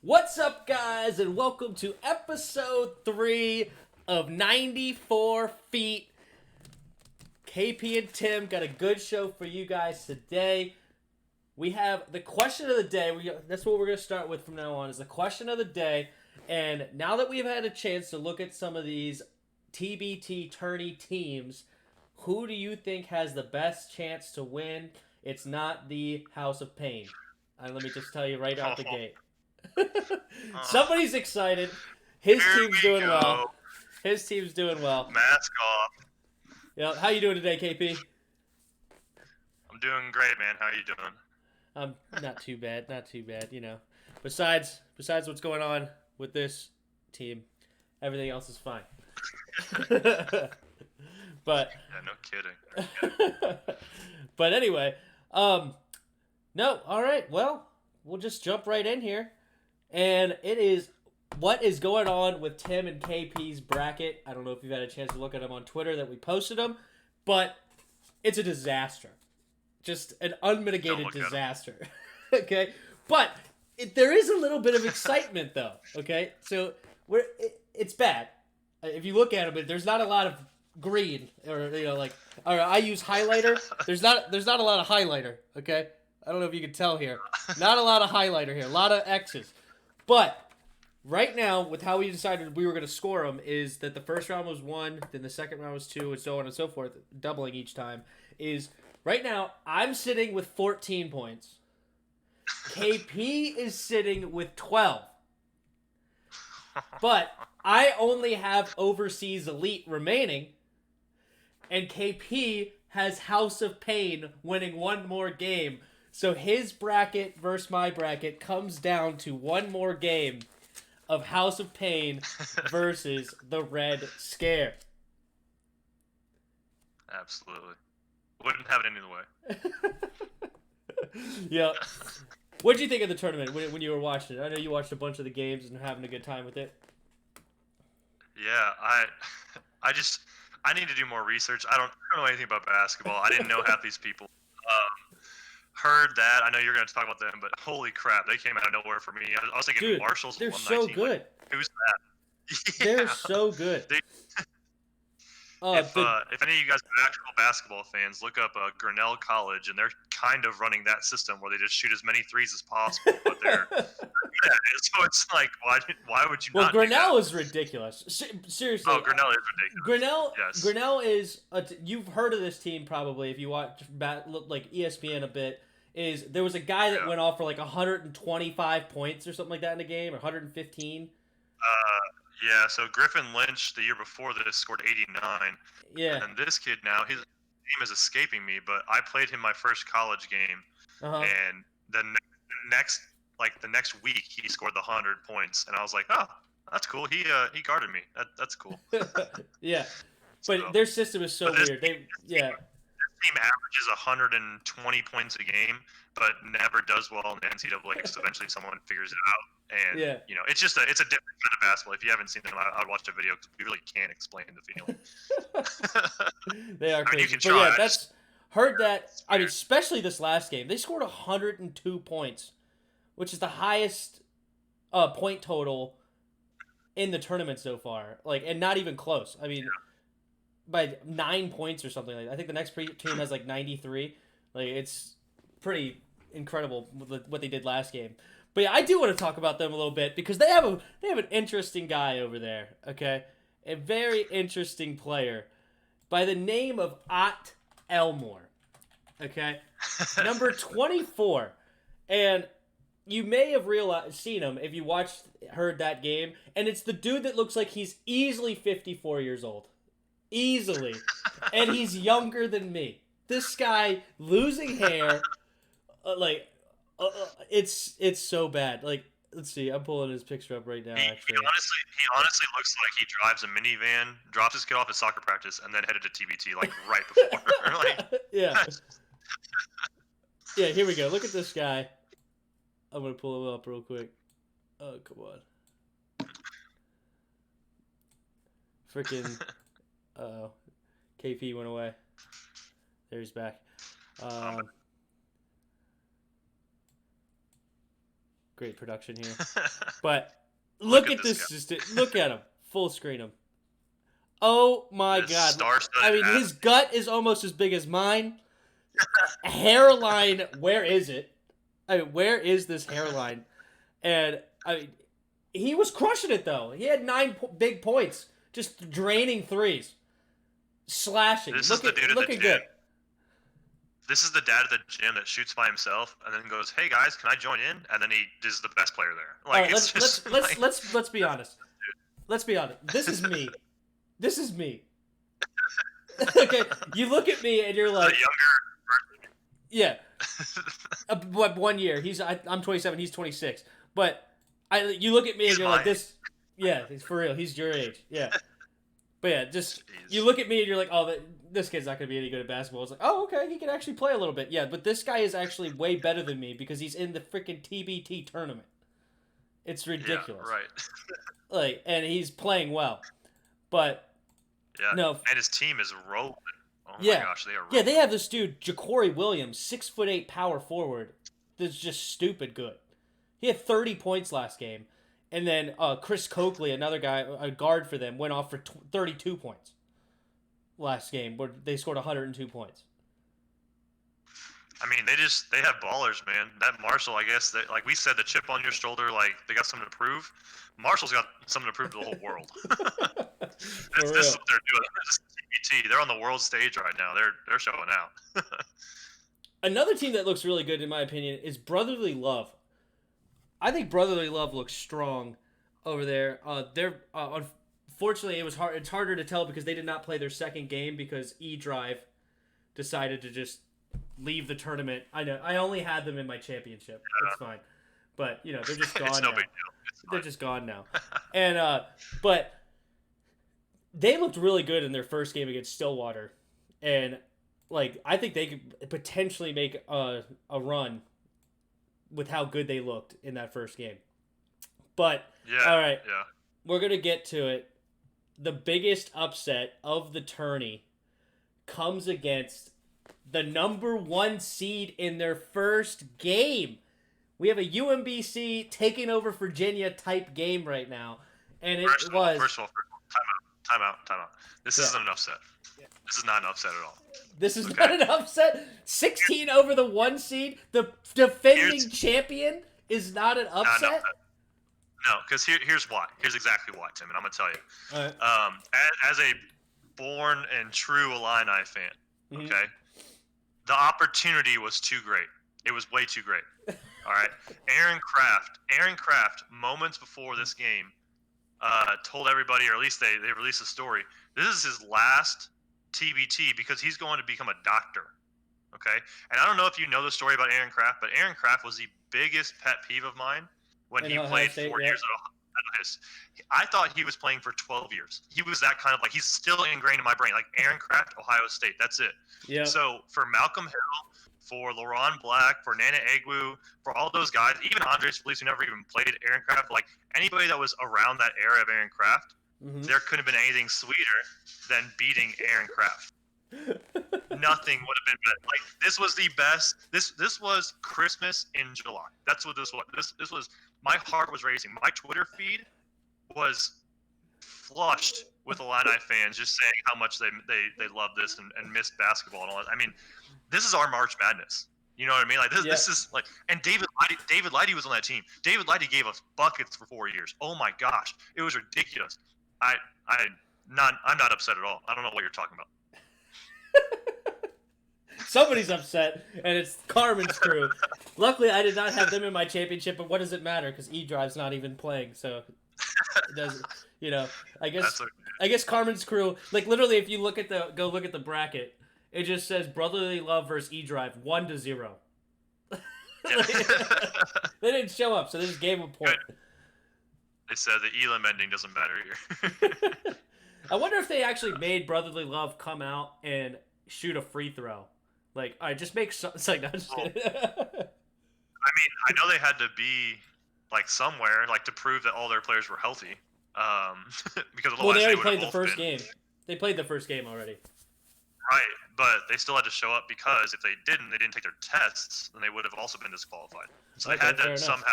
What's up, guys, and welcome to episode 3 of 94 Feet. KP and Tim got a good show for you guys today. We have the question of the day. That's what we're going to start with from now on, is the question of the day. And now that we've had a chance to look at some of these TBT tourney teams, who do you think has the best chance to win? It's not the House of Pain. And let me just tell you right out the gate. Somebody's excited. His team's doing well. His team's doing well. Mask off. Yeah, how you doing today, KP? I'm doing great, man. How you doing? Not too bad. Not too bad. You know, besides what's going on with this team, everything else is fine. But yeah, no kidding. but anyway, no. All right. Well, we'll just jump right in here. And it is what is going on with Tim and KP's bracket. I don't know if you've had a chance to look at them on Twitter that we posted them, but it's a disaster. Just an unmitigated disaster. Okay? But there is a little bit of excitement, though. Okay? So it's bad. If you look at them, there's not a lot of green. Or, I use highlighter. There's not a lot of highlighter. Okay? I don't know if you can tell here. Not a lot of highlighter here. A lot of X's. But right now, with how we decided we were going to score them, is that the first round was 1, then the second round was 2, and so on and so forth, doubling each time. Is right now, I'm sitting with 14 points. KP is sitting with 12. But I only have Overseas Elite remaining, and KP has House of Pain winning one more game. So his bracket versus my bracket comes down to one more game of House of Pain versus the Red Scare. Absolutely. Wouldn't have it any other way. Yeah. What did you think of the tournament when you were watching it? I know you watched a bunch of the games and having a good time with it. Yeah, I need to do more research. I don't know anything about basketball. I didn't know half these people. Heard that. I know you're going to talk about them, but holy crap, they came out of nowhere for me. I was thinking Dude, Marshall's they're alumni so team. good. Like, who's that? Yeah. They're so good. If any of you guys are actual basketball fans, look up Grinnell College, and they're kind of running that system where they just shoot as many threes as possible, but they're good at it. So it's like, why would you not? Well, Grinnell is ridiculous. Seriously. Oh, Grinnell is ridiculous. Grinnell is. You've heard of this team probably if you watch like ESPN a bit. There was a guy that went off for like 125 points or something like that in a game, or 115. Yeah, so Griffin Lynch the year before this scored 89. Yeah. And this kid now, his name is escaping me, but I played him my first college game, and the next week he scored the 100 points, and I was like, oh, that's cool. He guarded me. That's cool. Yeah, but their system is so weird. This team averages 120 points a game, but never does well in the NCAA. So eventually someone figures it out. And, it's just it's a different kind of basketball. If you haven't seen them, I'd watch the video because we really can't explain the feeling. They are crazy. You can try. Yeah, heard that. I mean, especially this last game. They scored 102 points, which is the highest point total in the tournament so far. And not even close. I mean, by 9 points or something like that. I think the next team has 93. It's pretty incredible what they did last game. But yeah, I do want to talk about them a little bit because they have an interesting guy over there, okay? A very interesting player by the name of Ott Elmore, okay? Number 24. And you may have seen him if you heard that game, and it's the dude that looks like he's easily 54 years old. Easily. And he's younger than me. This guy losing hair, it's so bad. Let's see. I'm pulling his picture up right now. Actually, he honestly looks like he drives a minivan, drops his kid off at soccer practice, and then headed to TBT right before. Yeah. Yeah. Here we go. Look at this guy. I'm gonna pull him up real quick. Oh, come on. Freaking. KP went away. There he's back. great production here. But look at this. Look at him. Full screen him. Oh my God. I mean, his gut is almost as big as mine. Hairline, where is it? I mean, where is this hairline? And I mean, he was crushing it though. He had 9 big points, just draining threes, slashing. This is the dude at the gym. This is the dad at the gym that shoots by himself and then goes, "Hey guys, can I join in?" And then he is the best player there. Like, all right, let's be honest. Let's be honest. This is me. This is me. Okay, you look at me and you're like, yeah. What 1 year? I'm 27. He's 26. But you look at me and you're like, this. Yeah, he's for real. He's your age. Yeah. But yeah, just you look at me and you're like, oh, this kid's not gonna be any good at basketball. It's like, oh, okay, he can actually play a little bit. Yeah, but this guy is actually way better than me because he's in the freaking TBT tournament. It's ridiculous. Yeah, right. Like, and he's playing well, but no. And his team is rolling. Oh my gosh, they are rolling. Yeah, they have this dude, Ja'Cory Williams, 6'8" power forward. That's just stupid good. He had 30 points last game, and then Chris Coakley, another guy, a guard for them, went off for 32 points last game, where they scored 102 points. I mean, they have ballers, man. That Marshall, I guess, like we said, the chip on your shoulder, like they got something to prove. Marshall's got something to prove to the whole world. This is what they're doing. This is TBT. They're on the world stage right now. They're showing out. Another team that looks really good, in my opinion, is Brotherly Love. I think Brotherly Love looks strong over there. Unfortunately, it's harder to tell because they did not play their second game because eDrive decided to just leave the tournament. I know. I only had them in my championship. It's fine. But, they're just gone now. Big deal. They're just gone now. And but they looked really good in their first game against Stillwater. And I think they could potentially make a run with how good they looked in that first game. But all right. Yeah. We're going to get to it. The biggest upset of the tourney comes against the number 1 seed in their first game. We have a UMBC taking over Virginia type game right now. And First of all, time out. This isn't an upset. Yeah. This is not an upset at all. This is not an upset. 16 over the 1 seed. The defending champion is not an upset? No, because here's why. Here's exactly why, Tim, and I'm going to tell you. All right. As a born and true Illini fan, okay, the opportunity was too great. It was way too great. All right. Aaron Kraft, moments before this game, told everybody, or at least they released a story, this is his last TBT because he's going to become a doctor. Okay? And I don't know if you know the story about Aaron Kraft, but Aaron Kraft was the biggest pet peeve of mine when he played 4 years at Ohio. I thought he was playing for 12 years. He was that kind of he's still ingrained in my brain. Like Aaron Kraft, Ohio State. That's it. Yeah. So for Malcolm Hill, for LaRon Black, for Nana Egwu, for all those guys, even Andres Felice, who never even played Aaron Kraft, anybody that was around that era of Aaron Kraft, there couldn't have been anything sweeter than beating Aaron Kraft. Nothing would have been better. This was the best. This was Christmas in July. That's what this was. This was, my heart was racing. My Twitter feed was flushed with Illini fans just saying how much they love this and miss basketball and all that. I mean, this is our March Madness. You know what I mean? This is and David Lighty was on that team. David Lighty gave us buckets for 4 years. Oh my gosh, it was ridiculous. I'm not upset at all. I don't know what you're talking about. Somebody's upset, and it's Carmen's crew. Luckily, I did not have them in my championship, but what does it matter? Because eDrive's not even playing, so it doesn't. I guess Carmen's crew. Literally, if you look at go look at the bracket, it just says Brotherly Love versus eDrive 1-0. They didn't show up, so they just gave a point. They said the Elam ending doesn't matter here. I wonder if they actually made Brotherly Love come out and shoot a free throw. All right, just make it's no, I'm just kidding. I mean, I know they had to be somewhere to prove that all their players were healthy. Because otherwise they already played the first game. They played the first game already. Right, but they still had to show up because if they didn't take their tests, then they would have also been disqualified. So they had to somehow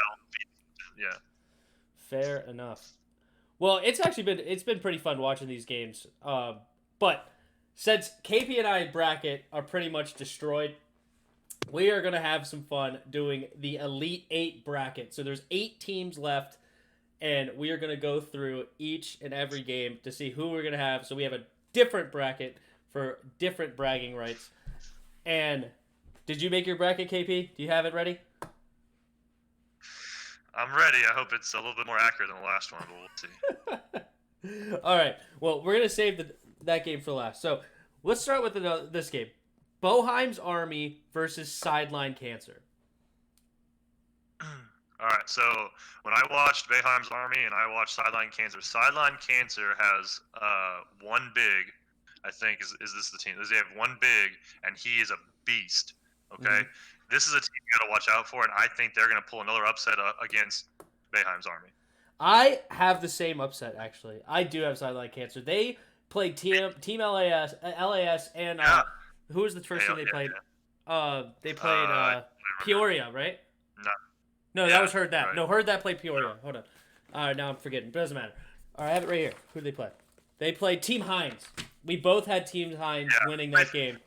Yeah. Fair enough. Well, it's been pretty fun watching these games. But since KP and I bracket are pretty much destroyed, we are gonna have some fun doing the Elite Eight bracket. So there's 8 teams left, and we are gonna go through each and every game to see who we're gonna have. So we have a different bracket for different bragging rights. And did you make your bracket, KP? Do you have it ready? I'm ready. I hope it's a little bit more accurate than the last one, but we'll see. All right. Well, we're gonna save that game for last. So let's start with this game: Boheim's Army versus Sideline Cancer. All right. So when I watched Boheim's Army and I watched Sideline Cancer has one big. I think is this the team? They have one big, and he is a beast. Okay. Mm-hmm. This is a team you got to watch out for, and I think they're going to pull another upset against Boeheim's Army. I have the same upset, actually. I do have Sideline Cancer. They played Team LAS, and who was the first team they played? Yeah. They played Peoria, right? No, that was Heard That. Right. No, Heard That played Peoria. Hold on. All right, now I'm forgetting. It doesn't matter. All right, I have it right here. Who did they play? They played Team Hines. We both had Team Hines winning that game.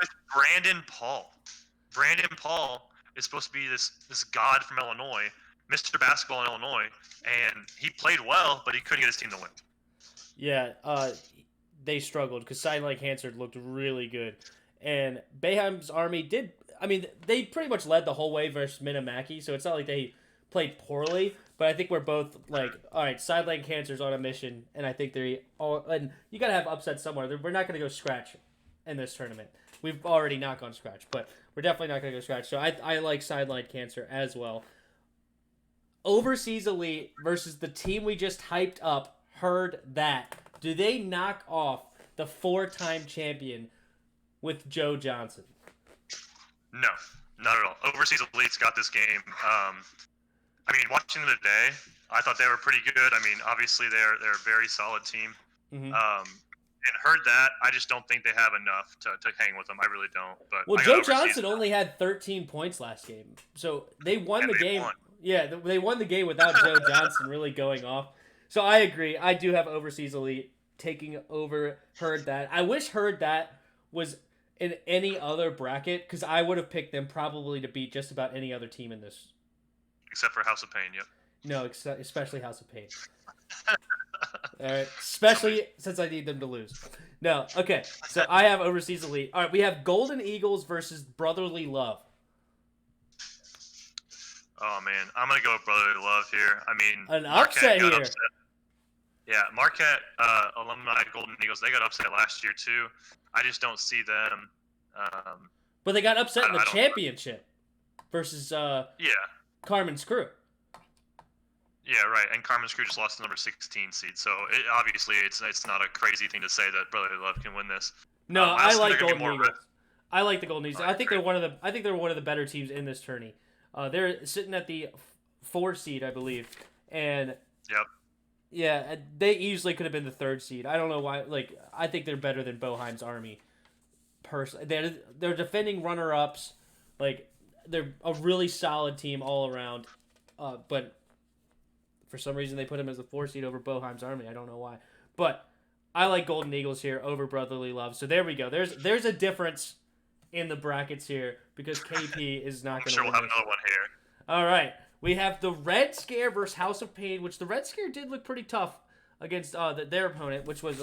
With Brandon Paul. Brandon Paul is supposed to be this god from Illinois, Mr. Basketball in Illinois, and he played well, but he couldn't get his team to win. Yeah, they struggled because Sideline Cancer looked really good. And Boeheim's Army did, I mean, they pretty much led the whole way versus Minamaki, so it's not like they played poorly, but I think we're both like, all right, Sideline Cancer's on a mission, and I think and you got to have upset somewhere. We're not going to go scratch in this tournament. We've already not gone scratch, but we're definitely not going to go scratch. So I like Sideline Cancer as well. Overseas Elite versus the team we just hyped up, Heard That. Do they knock off the 4-time champion with Joe Johnson? No, not at all. Overseas Elite's got this game. I mean, watching them today, I thought they were pretty good. I mean, obviously they're a very solid team. Mm-hmm. And Heard That, I just don't think they have enough to hang with them. I really don't. But well, Joe Johnson only had 13 points last game, so they won the game. Yeah, they won the game without Joe Johnson really going off. So I agree. I do have Overseas Elite taking over Heard That. I wish Heard That was in any other bracket because I would have picked them probably to beat just about any other team in this. Except for House of Pain, yep. No, especially House of Pain. All right, especially since I need them to lose. No, okay. So I have Overseas Elite. All right, we have Golden Eagles versus Brotherly Love. Oh man, I'm gonna go with Brotherly Love here. I mean, an upset here. Upset. Yeah, Marquette alumni Golden Eagles. They got upset last year too. I just don't see them. But they got upset in the championship versus Carmen's Crew. Yeah, right. And Carmen's Crew just lost the number 16 seed, so obviously it's not a crazy thing to say that Brotherly Love can win this. No, I like Golden Eagles. I like the Golden Eagles. I think they're one of the better teams in this tourney. They're sitting at the 4 seed, I believe, and yeah, they easily could have been the 3rd seed. I don't know why. Like, I think they're better than Boheim's Army. They're defending runner-ups. Like, they're a really solid team all around, but for some reason, they put him as a 4 seed over Boheim's Army. I don't know why. But I like Golden Eagles here over Brotherly Love. So there we go. There's a difference in the brackets here because KP is not going to win. We'll have another one here. All right. We have the Red Scare versus House of Pain, which the Red Scare did look pretty tough against their opponent, which was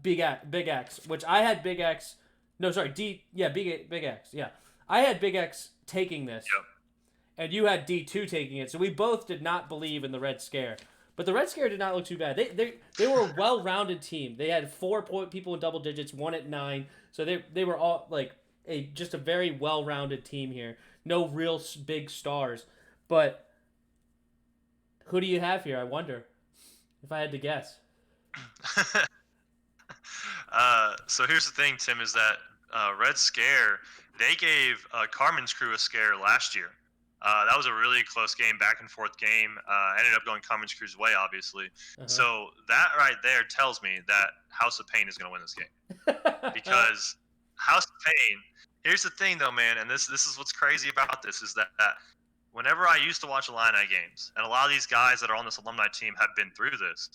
Big X, which I had Big X. No, sorry, Big X. Yeah. I had Big X taking this. Yep. And you had D2 taking it, so we both did not believe in the Red Scare. But the Red Scare did not look too bad. They were a well-rounded team. They had 4 people in double digits, 1 at 9. So they were all like just a very well-rounded team here. No real big stars. But who do you have here? I wonder if I had to guess. So here's the thing, Tim, is that Red Scare, they gave Carmen's Crew a scare last year. That was a really close game, back and forth game. Ended up going Carmen's Crew's way, obviously. Uh-huh. So that right there tells me that House of Pain is going to win this game. Because House of Pain, here's the thing though, man, and this is what's crazy about this, is that whenever I used to watch Illini games, and a lot of these guys that are on this alumni team have been through this,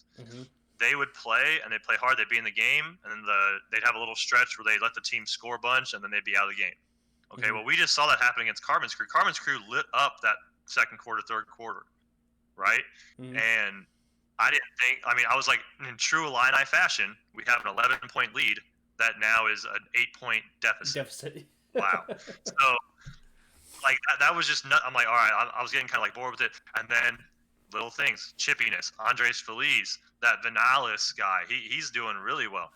they would play and they'd play hard. They'd be in the game, and then they'd have a little stretch where they let the team score a bunch, and then they'd be out of the game. Okay, well, we just saw that happen against Carmen's Crew. Carmen's Crew lit up that second quarter, third quarter, right? And I didn't think. I mean, I was like, in true Illini fashion, we have an 11-point lead that now is an 8-point deficit. Wow. So, like that was just I'm like, all right, I was getting kind of like bored with it, and then little things, chippiness, Andres Feliz, that Vinales guy, he's doing really well.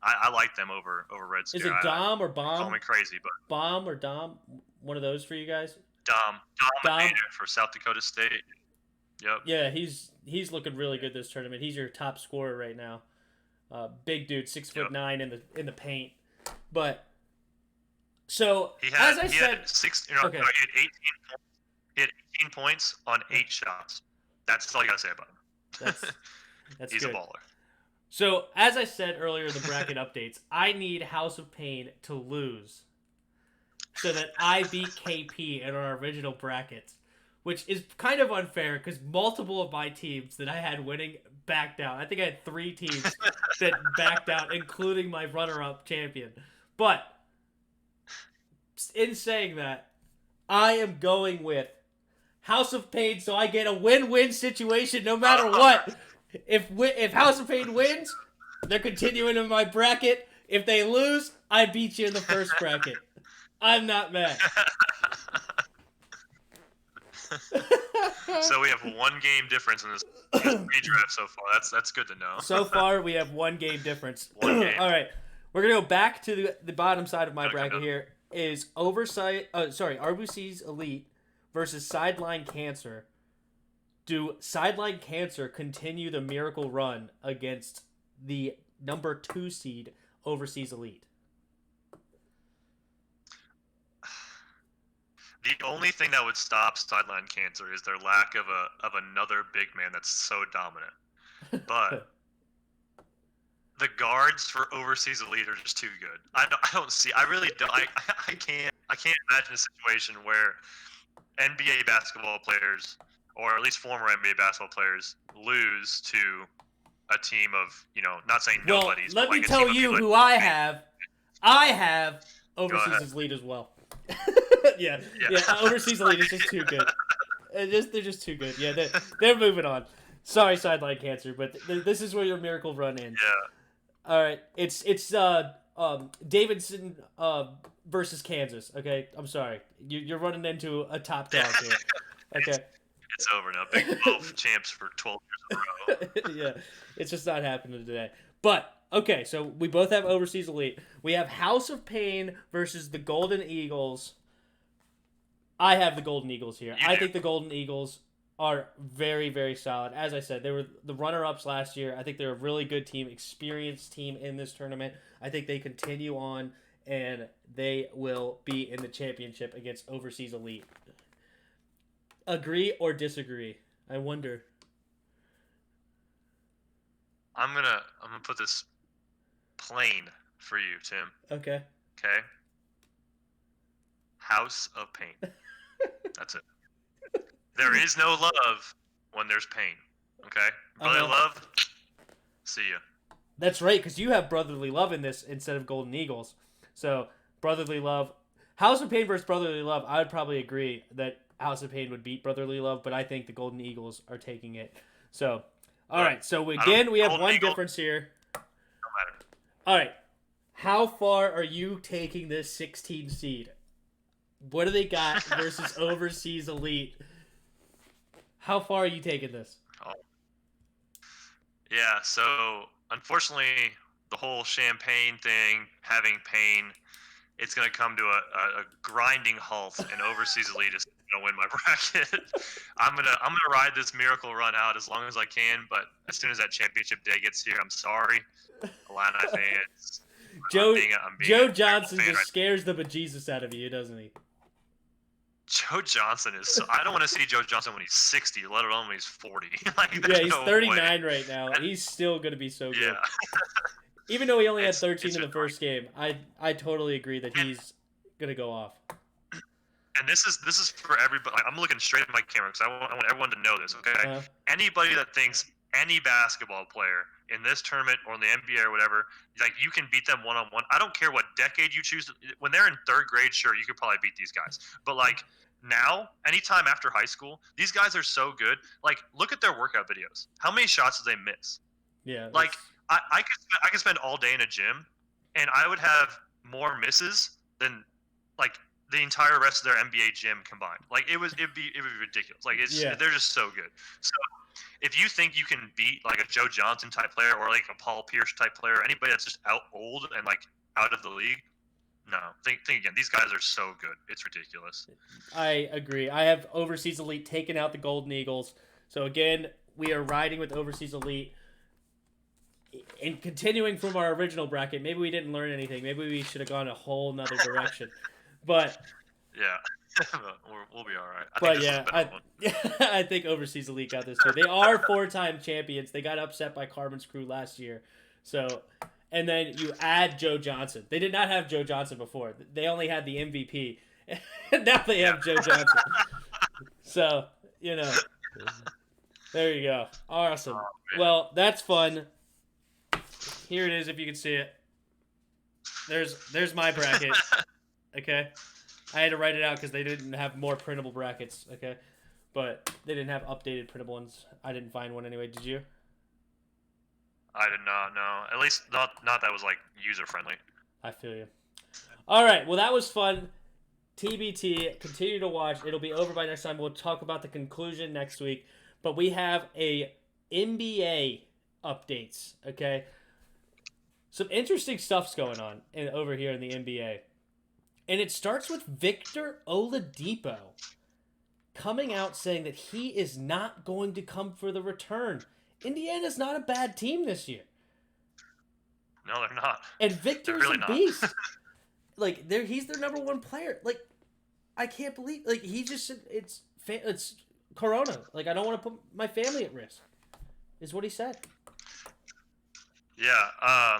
I like them over Red Scare. Is it Dom or Bomb? Call me crazy, but Bomb or Dom, one of those for you guys? Dom for South Dakota State. Yep. Yeah, he's looking really good this tournament. He's your top scorer right now. Big dude, 6'9" in the paint. But so he had 18 points on 8 shots. That's all I gotta say about him. That's he's good. A baller. So as I said earlier in the bracket updates, I need House of Pain to lose so that I beat KP in our original brackets, which is kind of unfair because multiple of my teams that I had winning backed out. I think I had 3 teams that backed out, including my runner-up champion. But in saying that, I am going with House of Pain, so I get a win-win situation no matter what. If House of Pain wins, they're continuing in my bracket. If they lose, I beat you in the first bracket. I'm not mad. So we have 1 game difference in this redraft so far. That's good to know. So far, we have 1 game difference. 1 game. All right, we're gonna go back to the bottom side of my bracket here. Is RBC's Elite versus Sideline Cancer. Do Sideline Cancer continue the miracle run against the number 2 seed Overseas Elite? The only thing that would stop Sideline Cancer is their lack of another big man that's so dominant. But the guards for Overseas Elite are just too good. I really don't. I can't imagine a situation where NBA basketball players, or at least former NBA basketball players, lose to a team of, not saying nobodies. Well, let me tell you who I have. I have Overseas Elite as well. yeah. Overseas Elite is just too good. They're just too good. Yeah, they're moving on. Sorry, Sideline Cancer, but this is where your miracle run ends. Yeah. All right, it's Davidson versus Kansas. Okay, I'm sorry, you're running into a top dog here. Okay. It's over now. Big 12 champs for 12 years in a row. Yeah, it's just not happening today. But, okay, so we both have Overseas Elite. We have House of Pain versus the Golden Eagles. I have the Golden Eagles here. I think the Golden Eagles are very, very solid. As I said, they were the runner-ups last year. I think they're a really good team, experienced team in this tournament. I think they continue on, and they will be in the championship against Overseas Elite. Agree or disagree? I wonder. I'm gonna put this plain for you, Tim. Okay. Okay. House of Pain. That's it. There is no love when there's pain. Okay? Brotherly love, see ya. That's right, because you have Brotherly Love in this instead of Golden Eagles. So, Brotherly Love. House of Pain versus Brotherly Love, I would probably agree that House of Pain would beat Brotherly Love, but I think the Golden Eagles are taking it. So, all right. So, again, we have one difference here. No matter. All right. How far are you taking this 16 seed? What do they got versus Overseas Elite? How far are you taking this? Oh. Yeah, so unfortunately, the whole champagne thing, having pain, it's going to come to a grinding halt, and Overseas Elite is going to win my bracket. I'm gonna ride this miracle run out as long as I can, but as soon as that championship day gets here, I'm sorry, Illini fans. Joe Johnson just scares the bejesus out of you, doesn't he? Joe Johnson is so, I don't want to see Joe Johnson when he's 60, let alone when he's 40. Yeah, he's 39 right now. He's still going to be so good. Yeah. Even though he only had 13 in the first game, I totally agree that he's going to go off. and this is for everybody. Like, I'm looking straight at my camera because I want everyone to know this. Okay, anybody that thinks any basketball player in this tournament or in the NBA or whatever, like you can beat them one-on-one. I don't care what decade you choose. When they're in third grade, sure, you could probably beat these guys. But like now, anytime after high school, these guys are so good. Like, look at their workout videos. How many shots do they miss? Yeah. Like, I could spend all day in a gym, and I would have more misses than like the entire rest of their NBA gym combined. Like, it'd be ridiculous. Like, they're just so good. So if you think you can beat like a Joe Johnson type player or like a Paul Pierce type player, anybody that's just out old and like out of the league, no. Think again. These guys are so good. It's ridiculous. I agree. I have Overseas Elite taking out the Golden Eagles. So again, we are riding with Overseas Elite. And continuing from our original bracket, maybe we didn't learn anything. Maybe we should have gone a whole nother direction. But yeah, we'll be all right. I think Overseas Elite got this too. They are 4-time champions. They got upset by Carbon's crew last year. So, and then you add Joe Johnson. They did not have Joe Johnson before. They only had the MVP. Now they have Joe Johnson. So, there you go. Awesome. Well, that's fun. Here it is if you can see it. There's my bracket. Okay. I had to write it out because they didn't have more printable brackets. Okay. But they didn't have updated printable ones. I didn't find one anyway. Did you? I did not know. At least not that was like user friendly. I feel you. All right. Well, that was fun. TBT. Continue to watch. It'll be over by next time. We'll talk about the conclusion next week. But we have a NBA updates. Okay. Some interesting stuff's going on over here in the NBA. And it starts with Victor Oladipo coming out saying that he is not going to come for the return. Indiana's not a bad team this year. No, they're not. And Victor's really a beast. Like, he's their number one player. Like, I can't believe... Like, he just said it's Corona. Like, I don't want to put my family at risk, is what he said. Yeah, I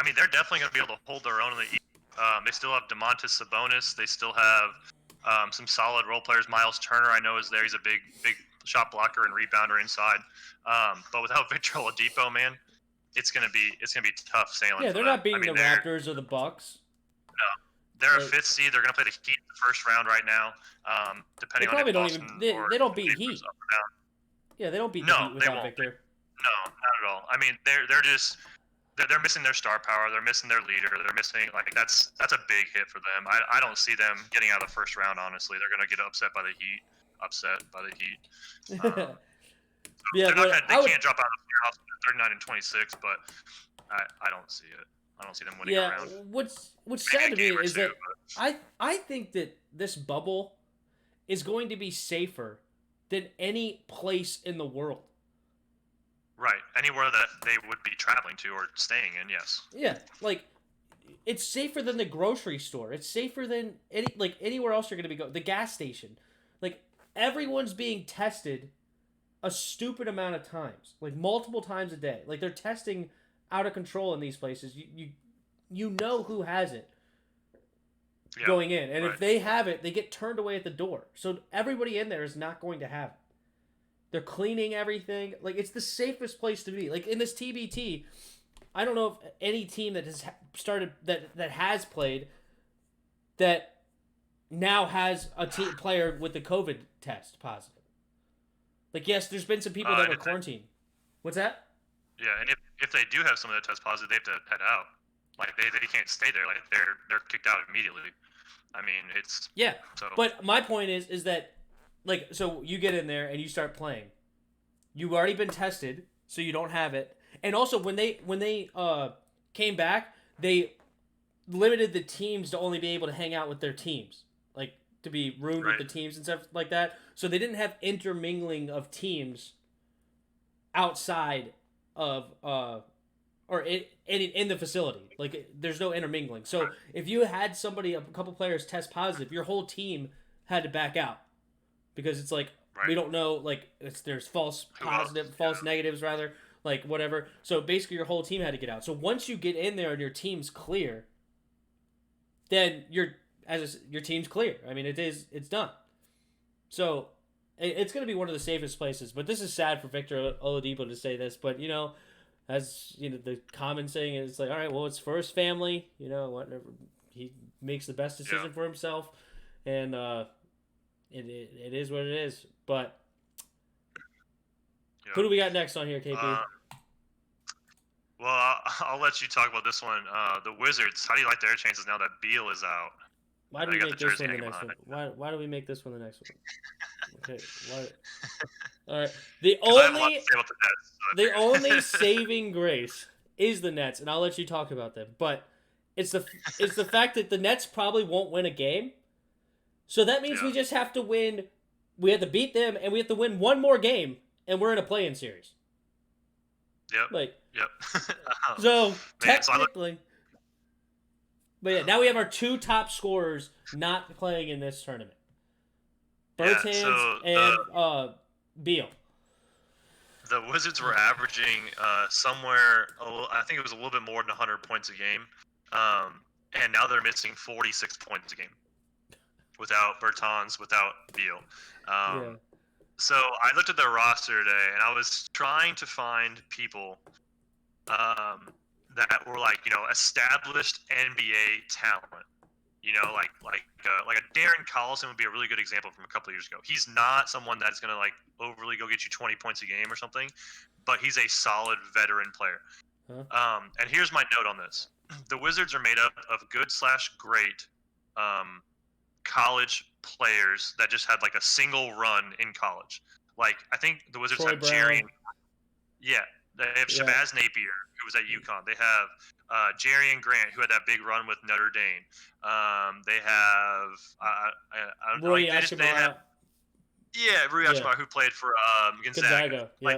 mean, they're definitely going to be able to hold their own in the East. They still have Domantas Sabonis. They still have some solid role players. Miles Turner, I know, is there. He's a big shot blocker and rebounder inside. But without Victor Oladipo, man, it's gonna be tough sailing. Yeah, they're not beating the Raptors or the Bucks. No, they're a fifth seed. They're gonna play the Heat in the first round right now. Depending on if Boston they don't beat Heat. Yeah, they don't beat the Heat without Victor. No, not at all. I mean, they're missing their star power. They're missing their leader. They're missing that's a big hit for them. I don't see them getting out of the first round. Honestly, they're gonna get upset by the Heat. Yeah, they can't drop out of your house 39-26, but I don't see it. I don't see them winning a round. What's sad to me is that I think that this bubble is going to be safer than any place in the world. Right. Anywhere that they would be traveling to or staying in, yes. Yeah, like it's safer than the grocery store. It's safer than anywhere else you're going to be going. The gas station. Like everyone's being tested a stupid amount of times, like multiple times a day. Like they're testing out of control in these places. You know who has it going in, and if they have it, they get turned away at the door. So everybody in there is not going to have it. They're cleaning everything. Like, it's the safest place to be. Like, in this TBT, I don't know if any team that has started, that has played, that now has a player with the COVID test positive. Like, yes, there's been some people that were quarantined. What's that? Yeah, and if they do have someone that tests positive, they have to head out. Like, they can't stay there. Like, they're kicked out immediately. I mean, it's... Yeah, but my point is that, like, so you get in there and you start playing. You've already been tested, so you don't have it. And also, when they came back, they limited the teams to only be able to hang out with their teams, like to be roomed with the teams and stuff like that. So they didn't have intermingling of teams outside of or in the facility. Like there's no intermingling. So if you had a couple players test positive, your whole team had to back out. Because it's like, we don't know, like, there's false negatives, rather, like, whatever. So, basically, your whole team had to get out. So, once you get in there and your team's clear, then you're your team's clear. I mean, it's done. So it's going to be one of the safest places. But this is sad for Victor Oladipo to say this, but as the common saying is like, all right, well, it's for his family. Whatever, he makes the best decision for himself, and it is what it is. But who do we got next on here, KP? Well, I'll let you talk about this one. The Wizards. How do you like their chances now that Beal is out? Why do we make this one the next one? Why do we make this one the next one? Okay. All right. The only saving grace is the Nets, and I'll let you talk about them. But it's the fact that the Nets probably won't win a game. So that means we just have to win. We have to beat them, and we have to win one more game, and we're in a play-in series. Yep. So technically, but yeah, now we have our two top scorers not playing in this tournament. Bertans and Beal. The Wizards were averaging somewhere, I think it was a little bit more than 100 points a game, and now they're missing 46 points a game without Bertans, without Beal. So I looked at their roster today, and I was trying to find people that were established NBA talent. Like a Darren Collison would be a really good example from a couple of years ago. He's not someone that's going to overly go get you 20 points a game or something, but he's a solid veteran player. And here's my note on this: the Wizards are made up of good/great college players that just had a single run in college. I think the Wizards have Jerry. They have Shabazz Napier, who was at UConn. They have Jerry Grant, who had that big run with Notre Dame. They have Rui Hachimura. Rui Hachimura, who played for Gonzaga. They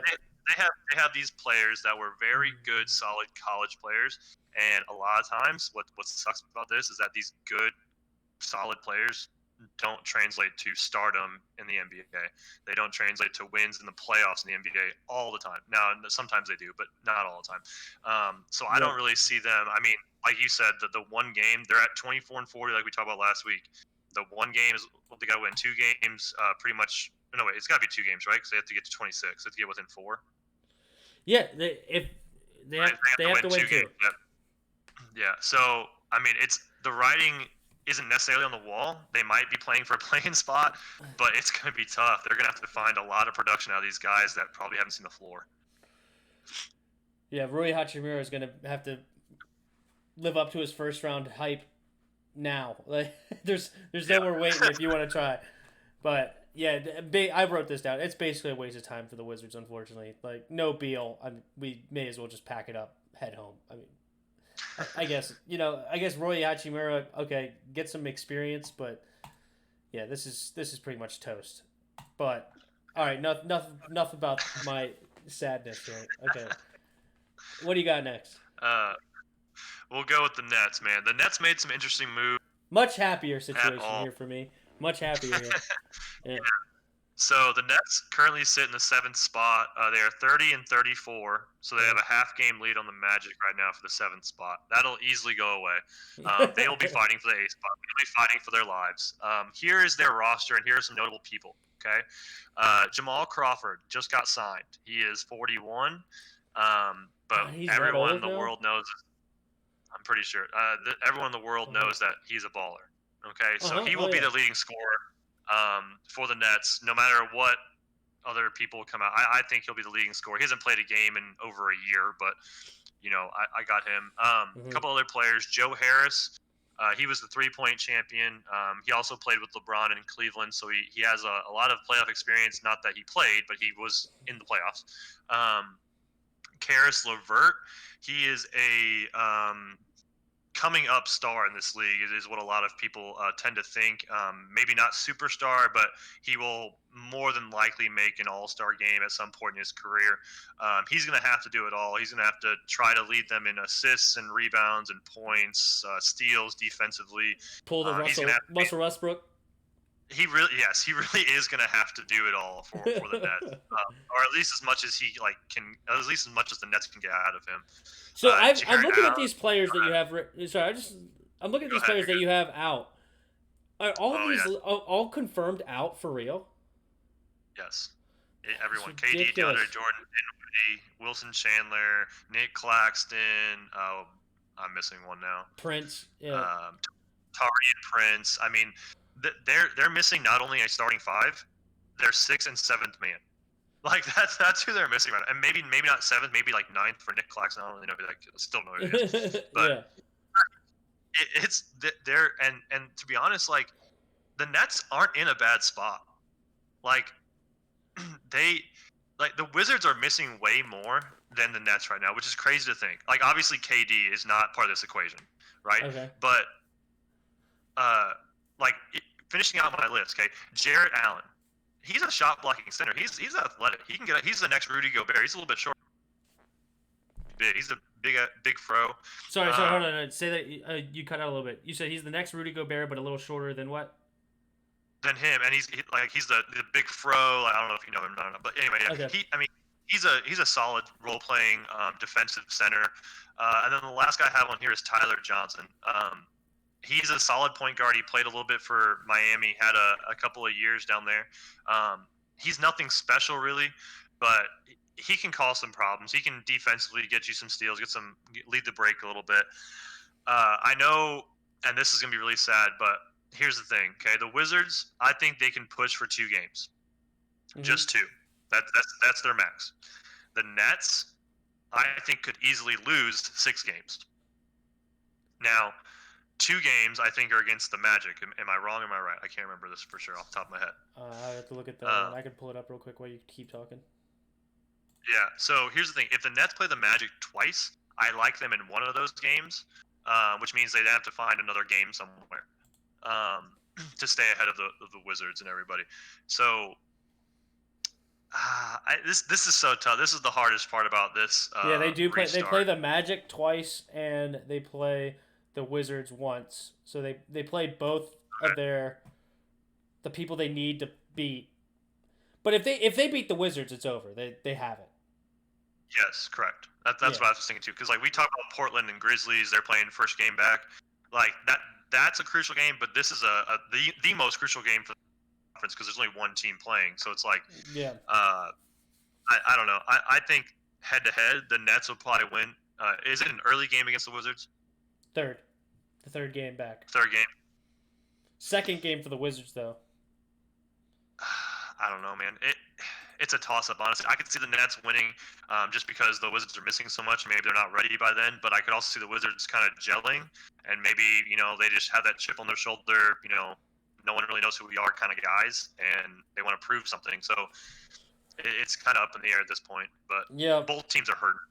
have these players that were very good, solid college players, and a lot of times, what sucks about this is that these good, solid players don't translate to stardom in the NBA. They don't translate to wins in the playoffs in the NBA all the time. Now, sometimes they do, but not all the time. So I don't really see them. I mean, like you said, the one game, they're at 24 and 40, like we talked about last week. The one game is they got to win two games, pretty much. No, wait, it's got to be two games, right? Because they have to get to 26. They have to get within 4. Yeah, they have to win two. Yeah. So I mean, the writing isn't necessarily on the wall. They might be playing for a playing spot, but it's going to be tough. They're going to have to find a lot of production out of these guys that probably haven't seen the floor. Yeah, Rui Hachimura is going to have to live up to his first round hype now. There's no more waiting if you want to try. But yeah, I wrote this down. It's basically a waste of time for the Wizards, unfortunately. No Beal. We may as well just pack it up, head home. I guess Rui Hachimura, okay, get some experience, but yeah, this is pretty much toast. But all right, enough about my sadness here. Okay, what do you got next? We'll go with the Nets, man. The Nets made some interesting moves. Much happier situation here for me. Much happier here. Yeah. So the Nets currently sit in the 7th spot. They are 30 and 34, so they have a half-game lead on the Magic right now for the 7th spot. That'll easily go away. They will be fighting for the 8th spot. They'll be fighting for their lives. Here is their roster, and here are some notable people. Okay, Jamal Crawford just got signed. He is 41, but everyone in the world knows. I'm pretty sure everyone in the world knows that he's a baller. Okay, so he will be the leading scorer for the Nets, no matter what other people come out. I think he'll be the leading scorer. He hasn't played a game in over a year, but I got him. A couple other players, Joe Harris. He was the 3-point champion. He also played with LeBron in Cleveland, so he has a lot of playoff experience. Not that he played, but he was in the playoffs. Karis LeVert, he is a coming up star in this league. It is what a lot of people tend to think. Maybe not superstar, but he will more than likely make an all-star game at some point in his career. He's going to have to do it all. He's going to have to try to lead them in assists and rebounds and points, steals defensively. Pull the Russell Westbrook. He really is going to have to do it all for the Nets, or at least as much as he can, at least as much as the Nets can get out of him. So I'm looking at these players that you have. I'm looking at these players that you have out, Are all of Oh these yeah, all confirmed out for real? yes. It's Everyone: KD, ridiculous. DeAndre Jordan, Dinwiddie, Wilson Chandler, Nick Claxton. Oh, I'm missing one now. Prince, yeah. Um, Tari and Prince. I mean, they're missing not only a starting five, they're sixth and seventh man. Like that's who they're missing right now. And maybe not seventh, maybe like ninth for Nick Claxton. I don't really know who that kid is. Still know who he is. But Yeah. it's they're and to be honest, like the Nets aren't in a bad spot. Like they like the Wizards are missing way more than the Nets right now, which is crazy to think. Like obviously KD is not part of this equation, right? Okay. But uh like finishing out my list, okay? Jarrett Allen. He's a shot blocking center. He's athletic. He can get. He's the next Rudy Gobert. He's a little bit short. Big. He's a big fro. Sorry, hold on. Say that you cut out a little bit. You said he's the next Rudy Gobert, but a little shorter than what? Than him, and he's the big fro. Like, I don't know if you know him, but anyway, yeah. Okay. He's a solid role playing defensive center. And then the last guy I have on here is Tyler Johnson. He's a solid point guard. He played a little bit for Miami, had a couple of years down there. He's nothing special really, but he can cause some problems. He can defensively get you some steals, lead the break a little bit. I know, and this is gonna be really sad, but here's the thing. Okay, the Wizards, I think they can push for 2 games, just 2. That's their max. The Nets, I think, could easily lose 6 games. Now, 2 games I think are against the Magic. Am I wrong? Or am I right? I can't remember this for sure off the top of my head. I have to look at that one. I can pull it up real quick while you keep talking. Yeah. So here's the thing: if the Nets play the Magic twice, I like them in one of those games, which means they'd have to find another game somewhere to stay ahead of the Wizards and everybody. So this is so tough. This is the hardest part about this. Yeah, they do play. Restart. They play the Magic twice, and they play the Wizards once. So they play both of the people they need to beat. But if they beat the Wizards, it's over. They have it. Yes, correct. That's what I was thinking too. Because like we talk about Portland and Grizzlies, they're playing first game back. Like that's a crucial game. But this is the most crucial game for the conference because there's only one team playing. So it's like I don't know. I think head to head, the Nets will probably win. Is it an early game against the Wizards? The third game back. Third game. Second game for the Wizards though. I don't know, man. It's a toss-up, honestly. I could see the Nets winning just because the Wizards are missing so much. Maybe they're not ready by then, but I could also see the Wizards kind of gelling, and maybe, they just have that chip on their shoulder, no one really knows who we are kind of guys, and they want to prove something. So it's kind of up in the air at this point, but both teams are hurting.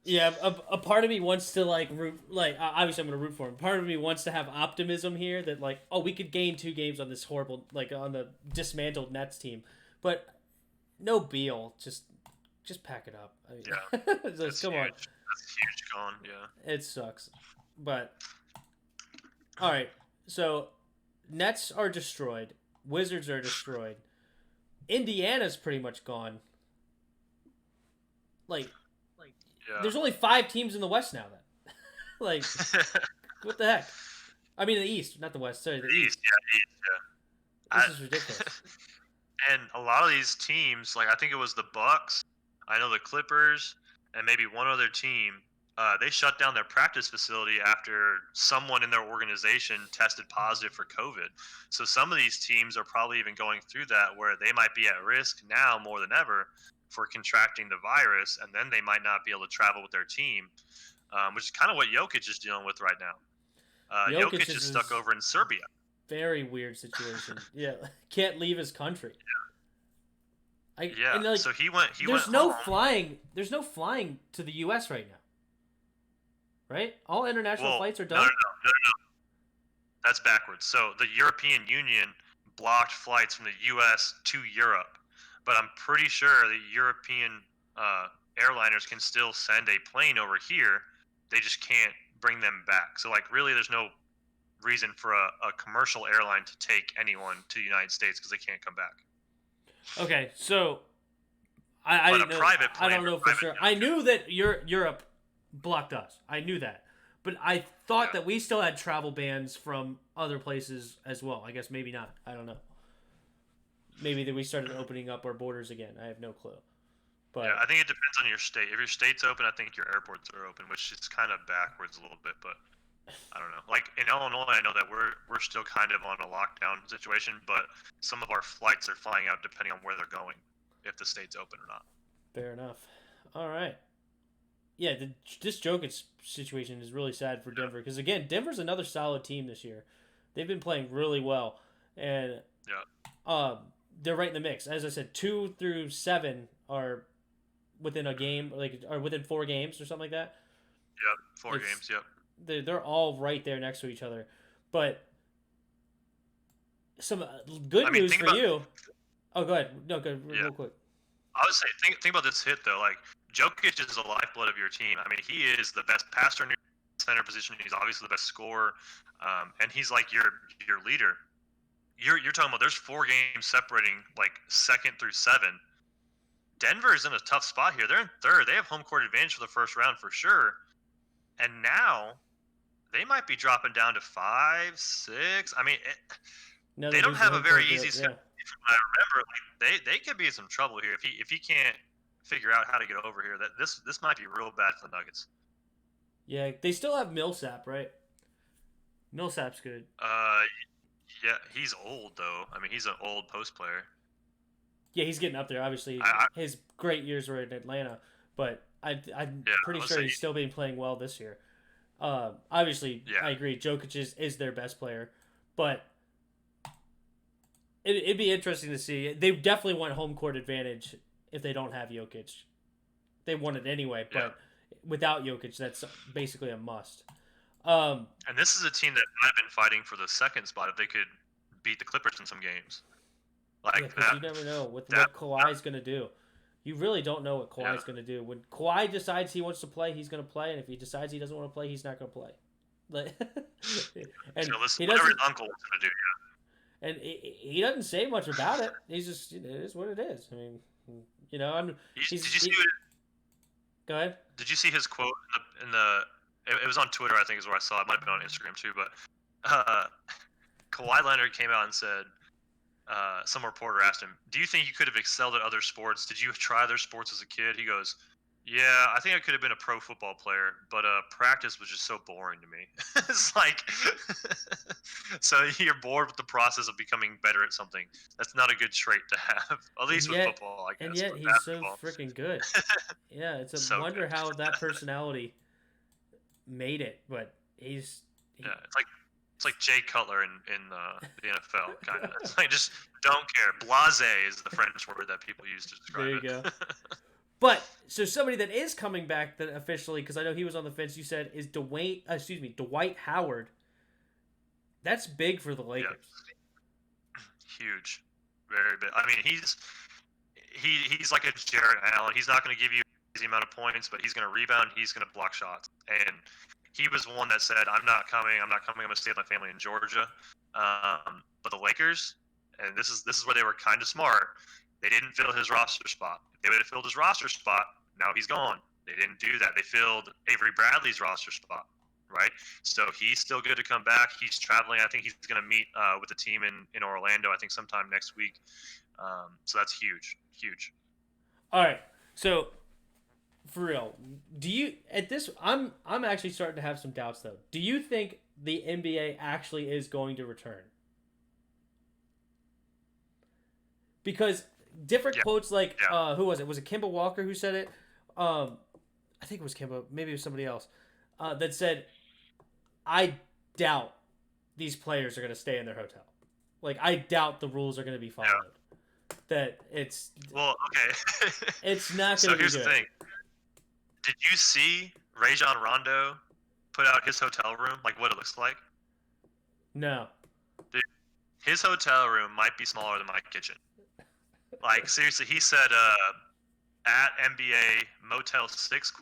Yeah, a part of me wants to root. Obviously, I'm gonna root for him. Part of me wants to have optimism here that we could gain 2 games on this horrible, on the dismantled Nets team, but no Beal, just pack it up. I mean, yeah, come on, that's huge gone. Yeah, it sucks, but all right. So Nets are destroyed. Wizards are destroyed. Indiana's pretty much gone. Yeah. There's only 5 teams in the West now. Then, what the heck? I mean, the East, not the West. Sorry, the East. Yeah. This is ridiculous. And a lot of these teams, I think it was the Bucks, I know the Clippers, and maybe one other team. They shut down their practice facility after someone in their organization tested positive for COVID. So some of these teams are probably even going through that, where they might be at risk now more than ever for contracting the virus, and then they might not be able to travel with their team, which is kind of what Jokic is dealing with right now. Jokic is stuck over in Serbia. Very weird situation. Yeah, can't leave his country. Yeah. So he went. There's no flying. There's no flying to the U.S. right now. Right? All international flights are done. No. That's backwards. So the European Union blocked flights from the U.S. to Europe. But I'm pretty sure the European airliners can still send a plane over here. They just can't bring them back. So, really, there's no reason for a commercial airline to take anyone to the United States because they can't come back. Okay, so I don't know for sure. I knew that Europe blocked us. I knew that. But I thought that we still had travel bans from other places as well. I guess maybe not. I don't know. Maybe that we started opening up our borders again. I have no clue. But yeah, I think it depends on your state. If your state's open, I think your airports are open, which is kind of backwards a little bit. But I don't know. Like in Illinois, I know that we're still kind of on a lockdown situation, but some of our flights are flying out depending on where they're going, if the state's open or not. fair enough. All right. Yeah, this Jokic situation is really sad for Denver because again, Denver's another solid team this year. They've been playing really well, and they're right in the mix. As I said, 2 through 7 are within a game, like are within 4 games or something like that. Yep, 4 games. Yep. They're all right there next to each other, but some good news for you. Oh, go ahead. No, go real quick. I would say, think about this hit though. Like Jokic is the lifeblood of your team. I mean, he is the best passer in your center position. He's obviously the best scorer, and he's like your leader. You're talking about there's 4 games separating like 2nd through 7. Denver is in a tough spot here. They're in 3rd. They have home court advantage for the first round for sure, and now they might be dropping down to 5, 6. I mean, they don't have a very easy schedule. From what I remember, like, they could be in some trouble here if he can't figure out how to get over here. That this might be real bad for the Nuggets. Yeah, they still have Millsap, right? Millsap's good. Yeah, he's old though. I mean, he's an old post player. Yeah, he's getting up there. Obviously, his great years were in Atlanta, but I'm pretty sure he's still been playing well this year. Obviously, I agree. Jokic is their best player, but it'd be interesting to see. They definitely want home court advantage if they don't have Jokic. They want it anyway, but without Jokic, that's basically a must. And this is a team that might have been fighting for the 2nd spot if they could beat the Clippers in some games. Like, because you never know what Kawhi's going to do. You really don't know what Kawhi's going to do. When Kawhi decides he wants to play, he's going to play, and if he decides he doesn't want to play, he's not going to play. And he whatever his uncle was going to do. And he doesn't say much about it. He's just, it is what it is. I mean, did you see it? Go ahead. Did you see his quote in the it was on Twitter, I think is where I saw it. It might have been on Instagram too, but Kawhi Leonard came out and said, some reporter asked him, do you think you could have excelled at other sports? Did you try other sports as a kid? He goes, yeah, I think I could have been a pro football player, but practice was just so boring to me. It's like, so you're bored with the process of becoming better at something. That's not a good trait to have, at least with football, I guess. And yet he's so freaking good. Yeah, it's a wonder how that personality made it, but he's... Yeah, it's like Jay Cutler in the NFL, kind of. It's like, just don't care. Blasé is the French word that people use to describe it. There you go. But, so somebody that is coming back that officially, because I know he was on the fence, you said, is Dwight Howard. That's big for the Lakers. Yeah. Huge. Very big. I mean, he's like a Jarrett Allen. He's not going to give you the amount of points, but he's going to rebound. He's going to block shots. And he was one that said, I'm not coming. I'm going to stay with my family in Georgia. But the Lakers, and this is where they were kind of smart, they didn't fill his roster spot. If they would have filled his roster spot, now he's gone. They didn't do that. They filled Avery Bradley's roster spot, right? So he's still good to come back. He's traveling. I think he's going to meet with the team in Orlando, I think sometime next week. So that's huge, huge. All right. So for real, do you at this? I'm actually starting to have some doubts though. Do you think the NBA actually is going to return? Because different quotes like who was it? Was it Kemba Walker who said it? I think it was Kemba. Maybe it was somebody else that said, "I doubt these players are going to stay in their hotel. Like I doubt the rules are going to be followed. That it's okay. It's not going to be good." So here's the thing. Did you see Rajon Rondo put out his hotel room, like what it looks like? No. Dude, his hotel room might be smaller than my kitchen. Like seriously, he said at NBA Motel 6 ?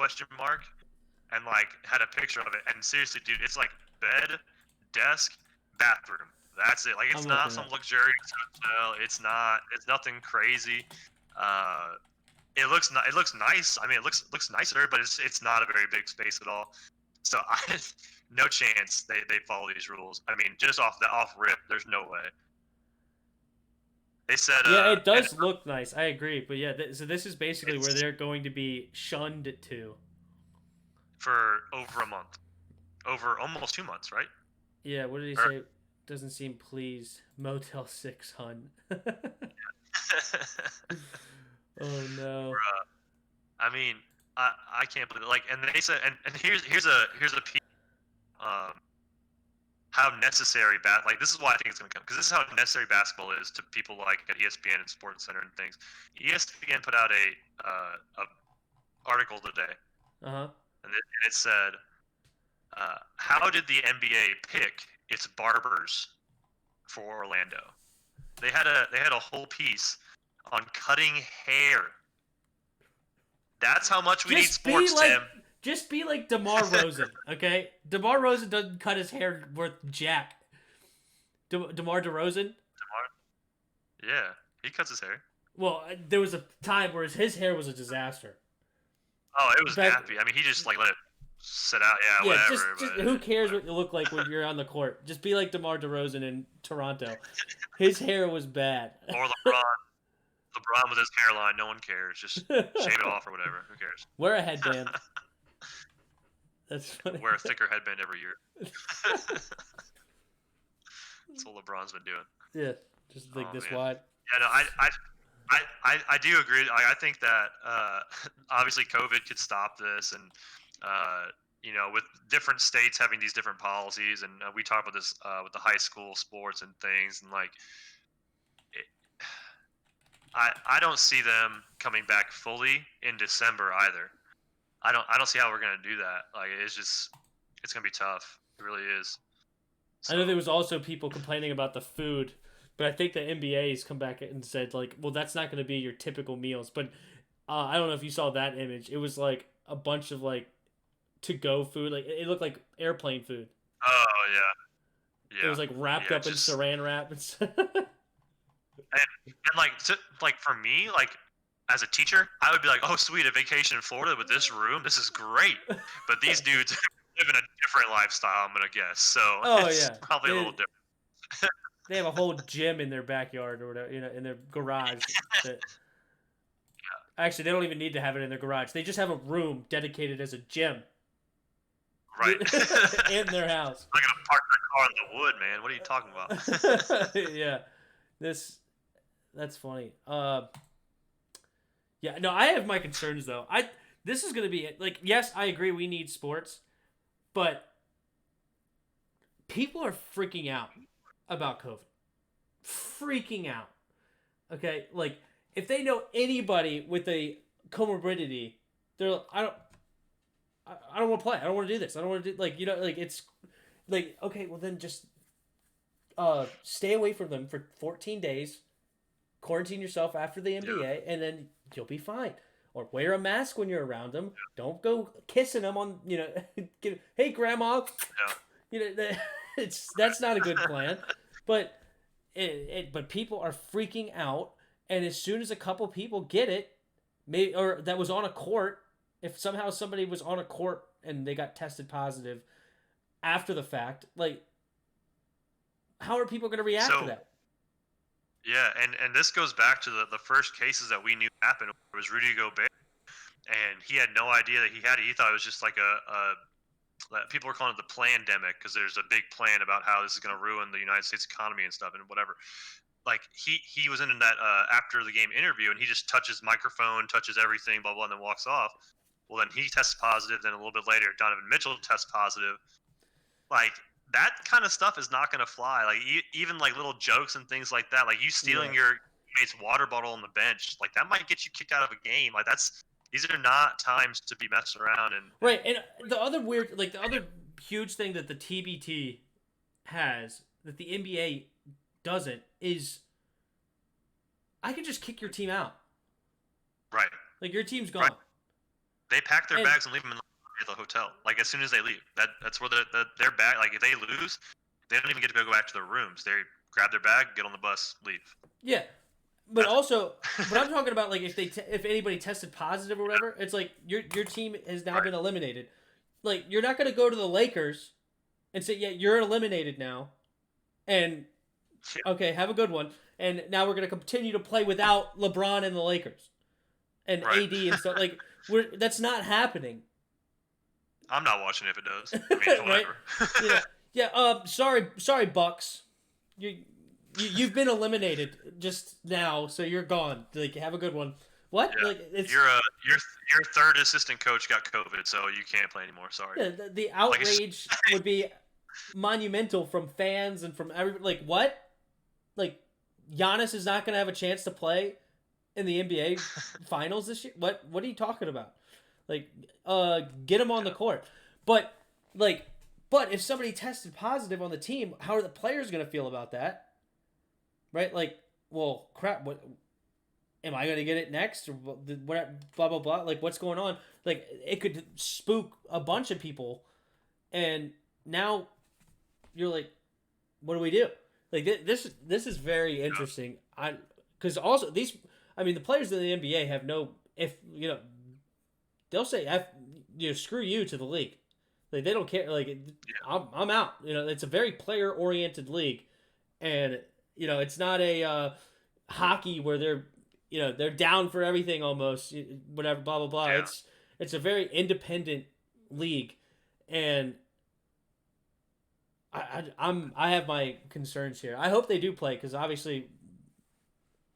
And like had a picture of it. And seriously, dude, it's like bed, desk, bathroom. That's it. Like it's not some luxurious hotel. It's nothing crazy. It looks nice. I mean, it looks nicer, but it's not a very big space at all. So no chance they follow these rules. I mean, just off rip, there's no way. They said, Yeah, it does look nice. I agree, but yeah, so this is basically where they're going to be shunned to for over a month, over almost 2 months, right? Yeah, what did he say? Doesn't seem pleased. Motel 6 hun. Oh no. Bruh. I mean, I can't believe it. Like, and they said, and here's a piece, um, how necessary like this is why I think it's gonna come, because this is how necessary basketball is to people like at ESPN and Sports Center and things. ESPN put out a article today, Uh-huh. and it said, how did the NBA pick its barbers for Orlando? They had a whole piece on cutting hair. That's how much we need sports, Tim. Just be like DeMar Rosen, okay? DeMar Rosen doesn't cut his hair worth jack. DeMar DeRozan? Yeah, he cuts his hair. Well, there was a time where his hair was a disaster. Oh, it was nappy. I mean, he just like let it sit out. Yeah, whatever. Just who cares what you look like when you're on the court? Just be like DeMar DeRozan in Toronto. His hair was bad. Or LeBron. LeBron with his hairline, no one cares. Just shave it off or whatever. Who cares? Wear a headband. That's funny. Wear a thicker headband every year. That's what LeBron's been doing. Yeah, just like this wide. Yeah, no, I do agree. I think that obviously COVID could stop this, and you know, with different states having these different policies, and we talk about this with the high school sports and things, and like, I don't see them coming back fully in December either. I don't see how we're gonna do that. Like, it's gonna be tough. It really is. So. I know there was also people complaining about the food, but I think the NBA's come back and said, like, well, that's not going to be your typical meals. But I don't know if you saw that image. It was like a bunch of like to-go food. Like, it looked like airplane food. Oh yeah. It was like wrapped up in saran wrap and stuff. And like for me, like as a teacher, I would be like, oh sweet, a vacation in Florida with this room, this is great. But these dudes live in a different lifestyle, I'm gonna guess. So it's probably a little different. They have a whole gym in their backyard or whatever, you know, in their garage. Actually, they don't even need to have it in their garage. They just have a room dedicated as a gym. Right. In their house. I'm gonna park their car in the wood, man. What are you talking about? Yeah. That's funny. Yeah, no, I have my concerns though. This is gonna be like, yes, I agree we need sports, but people are freaking out about COVID. Freaking out. Okay? Like, if they know anybody with a comorbidity, they're like, I don't want to play. I don't want to do this. I don't want to do, like, you know, like, it's like, okay, well then just stay away from them for 14 days, quarantine yourself after the NBA, and then you'll be fine. Or wear a mask when you're around them. Don't go kissing them on, you know, hey grandma. You know, that's not a good plan. But but people are freaking out, and as soon as a couple people get it, or that was on a court, if somehow somebody was on a court and they got tested positive after the fact, like, how are people going to react to that? Yeah, and this goes back to the first cases that we knew happened. It was Rudy Gobert, and he had no idea that he had it. He thought it was just like people were calling it the plandemic, because there's a big plan about how this is going to ruin the United States economy and stuff and whatever. Like, he was in that after the game interview, and he just touches microphone, touches everything, blah blah, and then walks off. Well, then he tests positive. Then a little bit later, Donovan Mitchell tests positive. Like, that kind of stuff is not going to fly. Like, even like little jokes and things like that, like you stealing your mate's water bottle on the bench, like that might get you kicked out of a game. Like, these are not times to be messing around. And right. And the other huge thing that the TBT has that the NBA doesn't is, I can just kick your team out. Right. Like, your team's gone. Right. They pack their bags and leave them in the hotel. Like, as soon as they leave, that's where their bag. Like, if they lose, they don't even get to go back to their rooms. They grab their bag, get on the bus, leave. Yeah, but also, but I'm talking about, like, if anybody tested positive or whatever, it's like your team has now been eliminated. like you're not going to go to the Lakers and say, yeah, you're eliminated now, and okay, have a good one. And now we're going to continue to play without LeBron and the Lakers and Right. AD and stuff. Like that's not happening. I'm not watching if it does. I mean, right? whatever. Yeah. Sorry, Bucks. You've been eliminated just now, so you're gone. Like, have a good one. What? Yeah. Like, it's your third assistant coach got COVID, so you can't play anymore. Sorry. yeah, the outrage would be monumental from fans and from everybody. Like, what? Like, Giannis is not going to have a chance to play in the NBA Finals this year. What are you talking about? Like, get him on the court. But if somebody tested positive on the team, how are the players going to feel about that? Right? Like, well, crap. What? Am I going to get it next? Or what? Blah blah blah. Like, what's going on? Like, it could spook a bunch of people, and now you're like, what do we do? Like, this is very interesting. Because also the players in the NBA have they'll say screw you to the league. Like, they don't care. Like, I'm out. It's a very player oriented league, and it's not a hockey where they're down for everything almost, whatever, blah blah blah. Yeah. It's a very independent league, and I have my concerns here. I hope they do play because obviously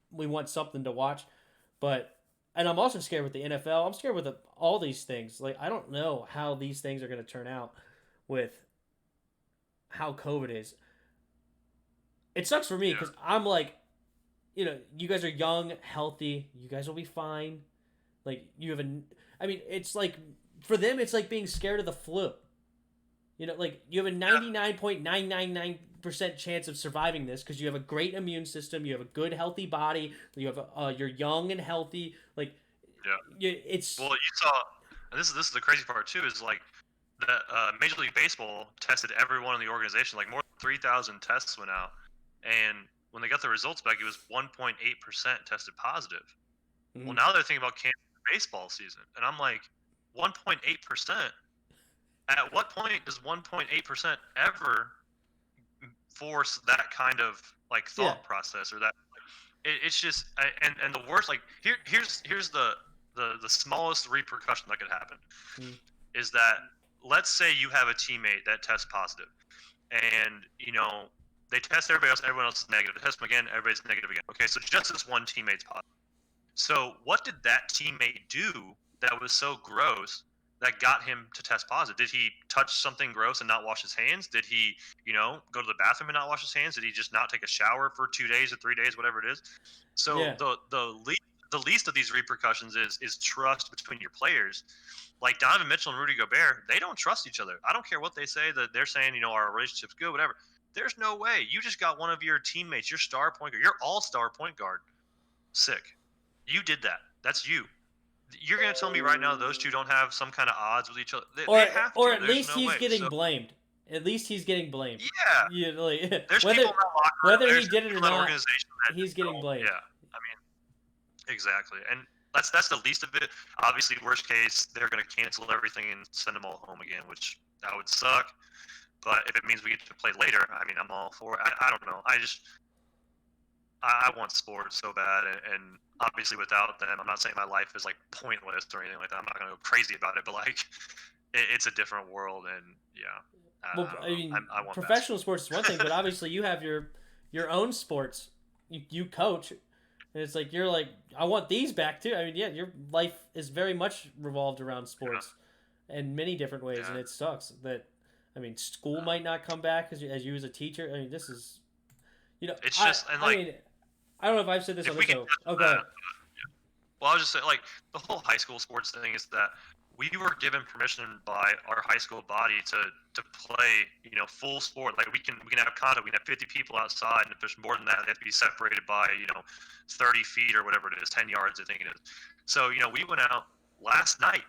we want something to watch, and I'm also scared with the NFL. I'm scared with all these things. Like, I don't know how these things are going to turn out with how COVID is. It sucks for me because I'm like, you guys are young, healthy. You guys will be fine. Like, it's like, for them, it's like being scared of the flu. Like, you have a 99.999% chance of surviving this because you have a great immune system. You have a good, healthy body. You have you're young and healthy. Like, it's... Well, you saw... This is the crazy part, too, is, like, that Major League Baseball tested everyone in the organization. Like, more than 3,000 tests went out. And when they got the results back, it was 1.8% tested positive. Mm-hmm. Well, now they're thinking about canceling the baseball season. And I'm like, 1.8%? At what point does 1.8% ever force that kind of, like, thought process or that? It's just, and the worst, like, here's the smallest repercussion that could happen is that, let's say you have a teammate that tests positive, and they test everybody else, everyone else is negative. They test them again, everybody's negative again. Okay, so just this one teammate's positive. So what did that teammate do that was so gross that got him to test positive? Did he touch something gross and not wash his hands? Did he, go to the bathroom and not wash his hands? Did he just not take a shower for 2 days or 3 days, whatever it is? So the least of these repercussions is trust between your players. Like Donovan Mitchell and Rudy Gobert, they don't trust each other. I don't care what they say, that they're saying, our relationship's good, whatever. There's no way. You just got one of your teammates, your star point guard, your all-star point guard, sick. You did that. That's you. You're going to tell me right now those two don't have some kind of odds with each other? They have to. Or at least he's getting blamed. At least he's getting blamed. Yeah. There's whether he did it or not, he's getting blamed. Yeah. I mean, exactly. And that's the least of it. Obviously, worst case, they're going to cancel everything and send them all home again, which that would suck. But if it means we get to play later, I mean, I'm all for it. I don't know. I want sports so bad, and obviously without them, I'm not saying my life is like pointless or anything like that. I'm not gonna go crazy about it, but like, it's a different world, and I want professional sports is one thing, but obviously you have your own sports. You coach, and it's like you're like, I want these back too. I mean, your life is very much revolved around sports in many different ways, and it sucks that. I mean, school might not come back as you as a teacher. I mean, this is, it's just, and like, I mean, I don't know if I've said this on the show. Oh, go ahead. Well, I was just saying, like, the whole high school sports thing is that we were given permission by our high school body to play, full sport. Like, we can have contact. We can have 50 people outside, and if there's more than that, they have to be separated by 30 feet or whatever it is, 10 yards, I think it is. So we went out last night.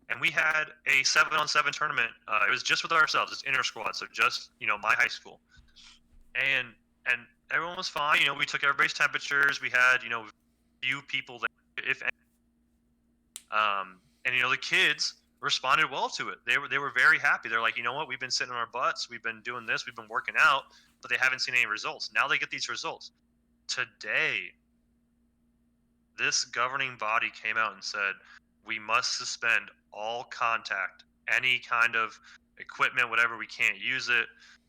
And we had a 7-on-7 tournament. It was just with ourselves. It's inter squad, so just my high school, and everyone was fine. We took everybody's temperatures. We had few people that, if any. And the kids responded well to it. They were very happy. They're like, you know what? We've been sitting on our butts. We've been doing this. We've been working out, but they haven't seen any results. Now they get these results. Today, this governing body came out and said we must suspend all contact, any kind of equipment, whatever. We can't use it,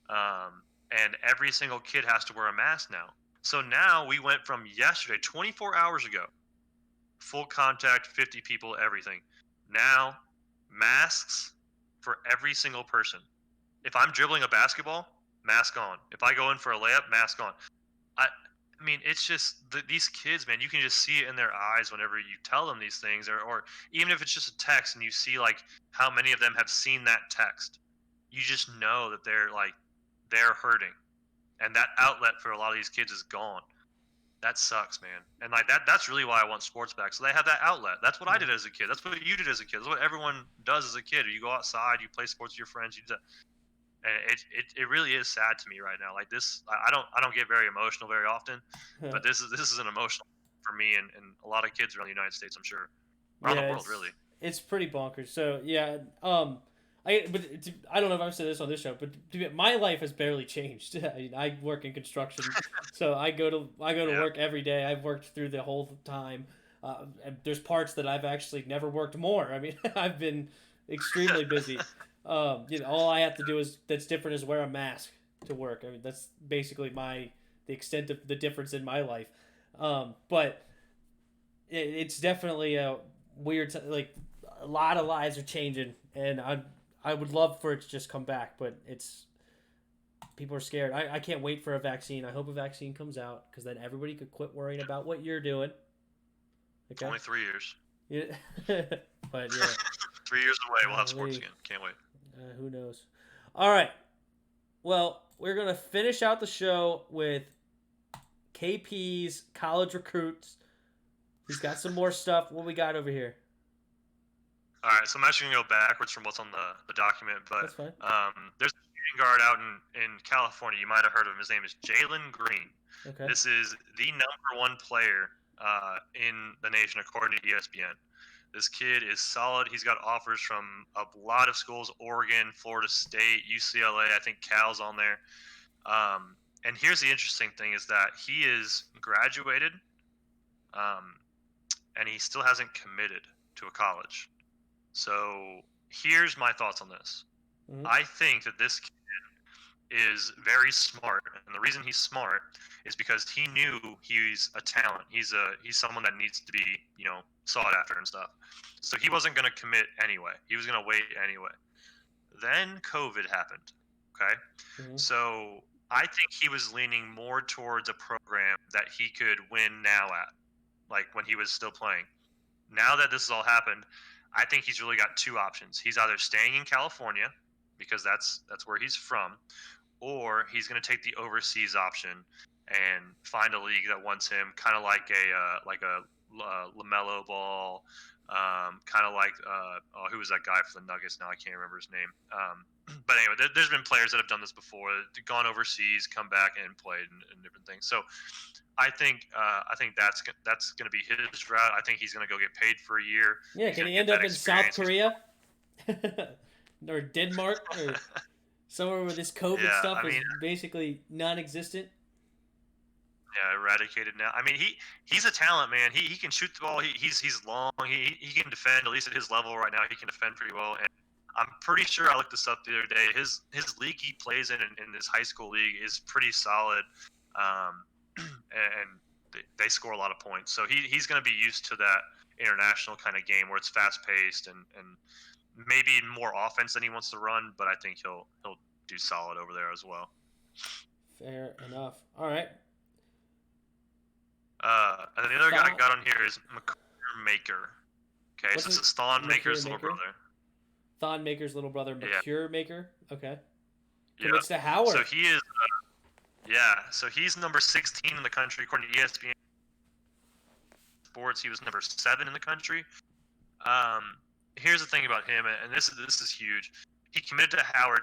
and every single kid has to wear a mask now. So now we went from yesterday, 24 hours ago, full contact, 50 people, everything. Now, masks for every single person. If I'm dribbling a basketball, mask on. If I go in for a layup, mask on. I mean, it's just these kids, man. You can just see it in their eyes whenever you tell them these things, or even if it's just a text, and you see like how many of them have seen that text. You just know that they're hurting, and that outlet for a lot of these kids is gone. That sucks, man. And like that's really why I want sports back. So they have that outlet. That's what I did as a kid. That's what you did as a kid. That's what everyone does as a kid. You go outside, you play sports with your friends. You do, and it really is sad to me right now. Like this, I don't get very emotional very often, but this is an emotional for me and a lot of kids around the United States. I'm sure around the world, really. It's pretty bonkers. So yeah, I don't know if I've said this on this show, but my life has barely changed. I work in construction, so I go to work every day. I've worked through the whole time. And there's parts that I've actually never worked more. I mean, I've been extremely busy. All I have to do that's different is wear a mask to work. I mean, that's basically the extent of the difference in my life. But it's definitely a weird, like a lot of lives are changing, and I would love for it to just come back, but people are scared. I can't wait for a vaccine. I hope a vaccine comes out because then everybody could quit worrying about what you're doing. Okay? Only 3 years. Yeah, but yeah. 3 years away, we'll have sports again. Can't wait. Who knows? All right. Well, we're gonna finish out the show with KP's college recruits. He's got some more stuff. What we got over here? All right, so I'm actually gonna go backwards from what's on the document, but that's fine. There's a shooting guard out in California. You might have heard of him. His name is Jalen Green. Okay. This is the #1 player in the nation according to ESPN. This kid is solid. He's got offers from a lot of schools: Oregon, Florida State, UCLA. I think Cal's on there. And here's the interesting thing: is that he is graduated, and he still hasn't committed to a college. So here's my thoughts on this. Mm-hmm. I think that this kid is very smart, and the reason he's smart is because he knew he's a talent. He's someone that needs to be, sought after and stuff. So he wasn't going to commit anyway. He was going to wait anyway. Then COVID happened. Okay, mm-hmm. So I think he was leaning more towards a program that he could win now at, like when he was still playing. Now that this has all happened, I think he's really got two options. He's either staying in California because that's where he's from, or he's going to take the overseas option and find a league that wants him, kind of like a LaMelo Ball, kind of like who was that guy for the Nuggets? Now I can't remember his name. But anyway, there's been players that have done this before, gone overseas, come back and played and different things. So I think that's going to be his route. I think he's going to go get paid for a year. Yeah, can he end up in South Korea or Denmark or somewhere where this COVID stuff is basically non-existent? Yeah, eradicated now. I mean, he's a talent, man. He can shoot the ball. He's long. He can defend, at least at his level right now. He can defend pretty well. And I'm pretty sure I looked this up the other day. His league he plays in this high school league is pretty solid. And they score a lot of points. So he's going to be used to that international kind of game where it's fast-paced and maybe more offense than he wants to run, but I think he'll do solid over there as well. Fair enough. All right. And the other guy I got on here is McCure Maker. Okay, so this is Thon Maker's little brother. Thon Maker's little brother, McCure Maker? Okay. Yeah. Commits to Howard. So he is... so he's number 16 in the country according to ESPN Sports. He was number 7 in the country. Here's the thing about him, and this is huge. He committed to Howard.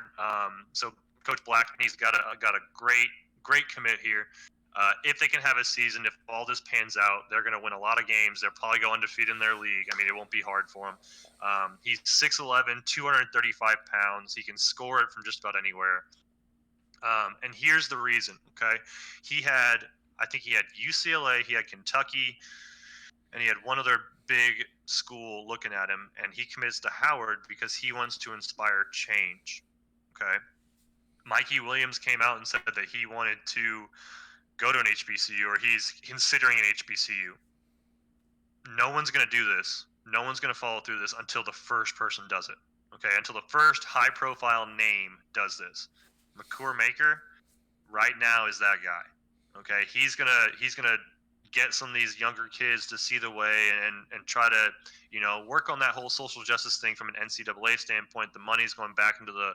So Coach Black, he's got a great commit here. If they can have a season, if all this pans out, they're going to win a lot of games. They'll probably go undefeated in their league. I mean, it won't be hard for him. He's 6'11", 235 pounds. He can score it from just about anywhere. And here's the reason, okay? I think he had UCLA, he had Kentucky, and he had one other big school looking at him, and he commits to Howard because he wants to inspire change, okay? Mikey Williams came out and said that he wanted to go to an HBCU, or he's considering an HBCU. No one's going to do this. No one's going to follow through this until the first person does it. Okay, until the first high-profile name does this. McCour Maker, right now, is that guy. Okay, he's gonna get some of these younger kids to see the way and try to work on that whole social justice thing from an NCAA standpoint. The money's going back into the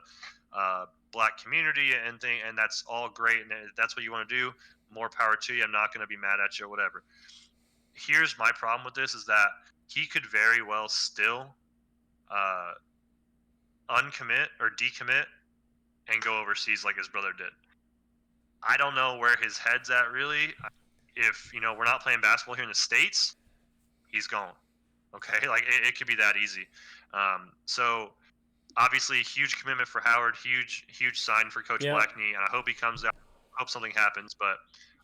black community and that's all great, and if that's what you want to do, more power to you. I'm not going to be mad at you or whatever. Here's my problem with this is that he could very well still uncommit or decommit and go overseas like his brother did. I don't know where his head's at really. If we're not playing basketball here in the States, he's gone. Okay, like it could be that easy. So obviously, huge commitment for Howard, huge sign for Coach Blackney, and I hope he comes out. I hope something happens, but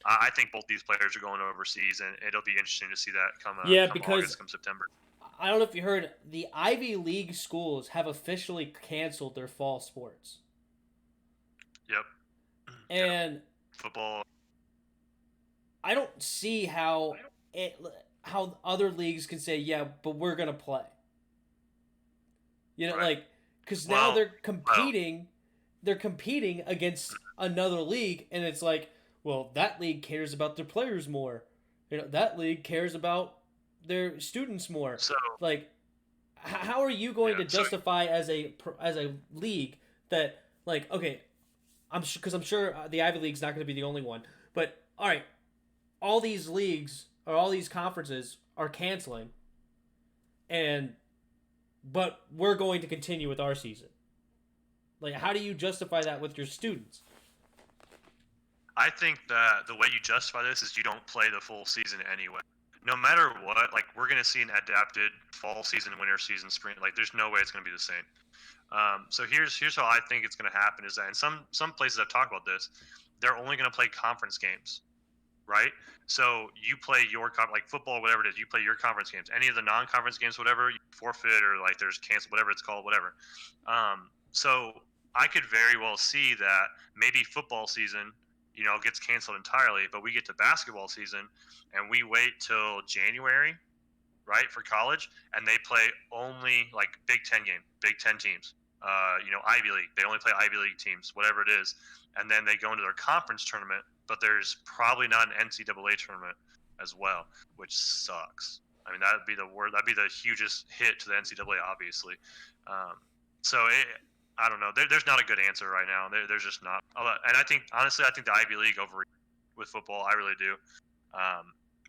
I think both these players are going overseas, and it'll be interesting to see that come because August, come September. I don't know if you heard, the Ivy League schools have officially canceled their fall sports. Yep. And football. I don't see how other leagues can say, yeah, but we're gonna play. Right. Because now they're competing. They're competing against another league, and it's like, well, that league cares about their players more. That league cares about their students more. So, how are you going to justify as a league that, okay, I'm sure the Ivy League's not going to be the only one, but all right, all these leagues or all these conferences are canceling, but we're going to continue with our season. How do you justify that with your students? I think that the way you justify this is you don't play the full season anyway. No matter what, we're going to see an adapted fall season, winter season, spring. There's no way it's going to be the same. So here's how I think it's going to happen is that in some places I've talked about this, they're only going to play conference games, right? So you play your football, whatever it is, you play your conference games. Any of the non-conference games, whatever, you forfeit or there's canceled, whatever it's called, whatever. So I could very well see that maybe football season, gets canceled entirely, but we get to basketball season and we wait till January, right, for college, and they play only Big Ten teams. Ivy League. They only play Ivy League teams, whatever it is, and then they go into their conference tournament. But there's probably not an NCAA tournament as well, which sucks. I mean, that'd be the hugest hit to the NCAA, obviously. I don't know. There's not a good answer right now. There's just not. And I think the Ivy League over with football. I really do.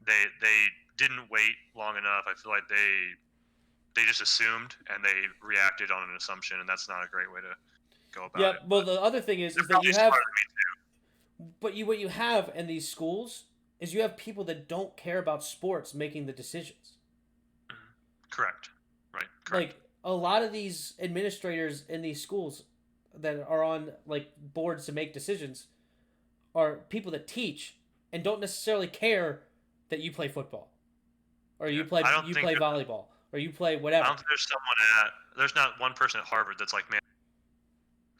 They didn't wait long enough. I feel like they just assumed and they reacted on an assumption, and that's not a great way to go about it. Yeah, well, the other thing is that you have, what you have in these schools is you have people that don't care about sports making the decisions. Correct. Right. Correct. A lot of these administrators in these schools that are on boards to make decisions are people that teach and don't necessarily care that you play football or you play volleyball or you play whatever. I don't think there's not one person at Harvard that's man,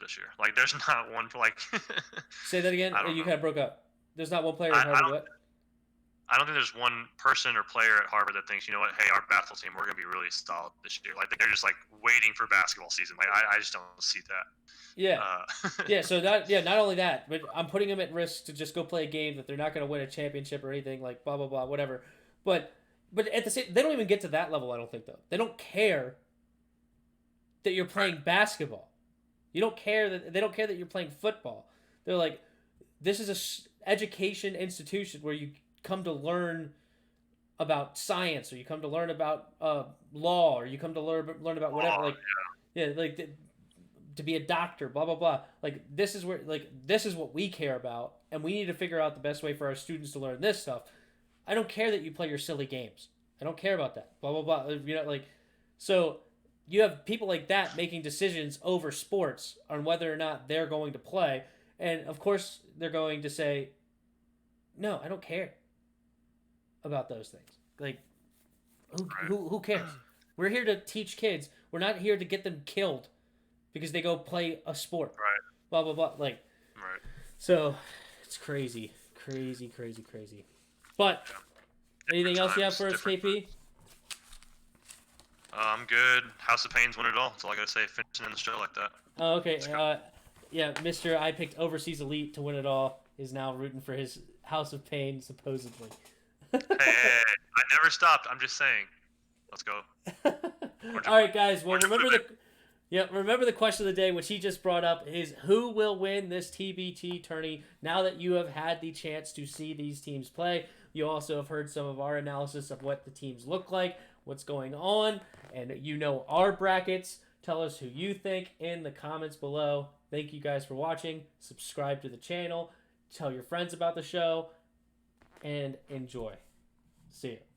this year. There's not one Say that again. You kind of broke up. There's not one player at Harvard. I don't think there's one person or player at Harvard that thinks, hey, our basketball team, we're going to be really solid this year. They're just waiting for basketball season. I just don't see that. Yeah. Yeah. So not only that, but I'm putting them at risk to just go play a game that they're not going to win a championship or anything, blah, blah, blah, whatever. But at the same, they don't even get to that level. I don't think though. They don't care that you're playing basketball. They don't care that you're playing football. They're like, this is a education institution where you come to learn about science, or you come to learn about law, or you come to learn about whatever. To be a doctor, blah blah blah. This is what we care about, and we need to figure out the best way for our students to learn this stuff. I don't care that you play your silly games. I don't care about that. Blah blah blah. You know, like, so you have people like that making decisions over sports on whether or not they're going to play, and of course they're going to say, "No, I don't care about those things." Like, who cares? We're here to teach kids. We're not here to get them killed because they go play a sport. Right. Blah blah blah. Like, right. So it's crazy. But anything else you have for us, KP? I'm good. House of Pain's win it all. That's all I gotta say. Finishing in the show like that. Oh, okay. Yeah, Mr. I picked Overseas Elite to win it all is now rooting for his House of Pain, supposedly. hey, I never stopped. I'm just saying. Let's go. All right, guys. Well, remember the question of the day, which he just brought up, is who will win this TBT tourney? Now that you have had the chance to see these teams play, you also have heard some of our analysis of what the teams look like, what's going on, and you know our brackets. Tell us who you think in the comments below. Thank you guys for watching. Subscribe to the channel. Tell your friends about the show. And enjoy. See you.